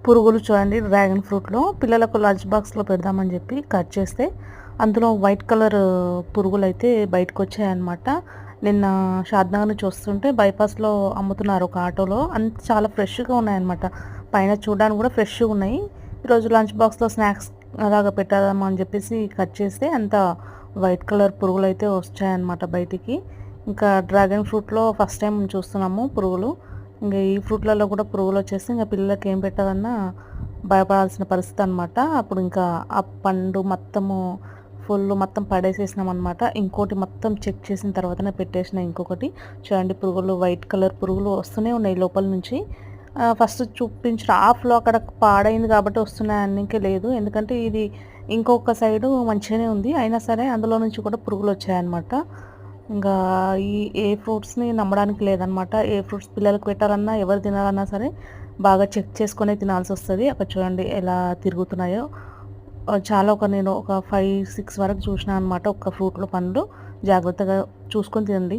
పురుగులు చూడండి డ్రాగన్ ఫ్రూట్‌లో పిల్లలకు లంచ్ బాక్స్‌లో పెడదామని చెప్పి కట్ చేస్తే అందులో వైట్ కలర్ పురుగులైతే బయటకొచ్చాయన్నమాట. నిన్న షాద్‌నగర్ నుంచి వస్తుంటే బైపాస్‌లో అమ్ముతున్నారు ఒక ఆటోలో. చాలా ఫ్రెష్‌గా ఉన్నాయన్నమాట. పైన చూడడానికి కూడా ఫ్రెష్‌గా ఉన్నాయి. ఈరోజు లంచ్ బాక్స్‌లో స్నాక్స్ అలాగా పెట్టేద్దామని చెప్పేసి కట్ చేస్తే అంతా వైట్ కలర్ పురుగులైతే వచ్చాయన్నమాట బయటికి. ఇంకా డ్రాగన్ ఫ్రూట్‌లో ఫస్ట్ టైమ్ చూస్తున్నాము పురుగులు. ఇంక ఈ ఫ్రూట్‌లలో కూడా పురుగులొచ్చేస్తే ఇంక పిల్లలకి ఏం పెట్టాలన్నా భయపడాల్సిన పరిస్థితి అనమాట. అప్పుడు ఇంకా ఆ పండు మొత్తము మొత్తం పడేసేసినామనమాట. ఇంకోటి మొత్తం చెక్ చేసిన తర్వాతనే పెట్టేసిన ఇంకొకటి. చూడండి పురుగులు వైట్ కలర్ పురుగులు వస్తూనే ఉన్నాయి లోపల నుంచి. ఫస్ట్ చూపించిన హాఫ్‌లో అక్కడ పాడైంది కాబట్టి వస్తున్నాయనీకి లేదు. ఎందుకంటే ఇది ఇంకొక సైడు మంచిగానే ఉంది. అయినా సరే అందులో నుంచి కూడా పురుగులొచ్చాయన్నమాట. ఇంకా ఈ ఏ ఫ్రూట్స్‌ని నమ్మడానికి లేదనమాట. ఏ ఫ్రూట్స్ పిల్లలకి పెట్టాలన్నా, ఎవరు తినాలన్నా సరే బాగా చెక్ చేసుకొనే తినాల్సొస్తది. అక్కడ చూడండి ఎలా తిరుగుతున్నాయో. చాలా నేను ఒక 5, 6 వరకు చూసినా అనమాట. ఒక్క ఫ్రూట్‌లో పండ్లు. జాగ్రత్తగా చూసుకొని తినండి.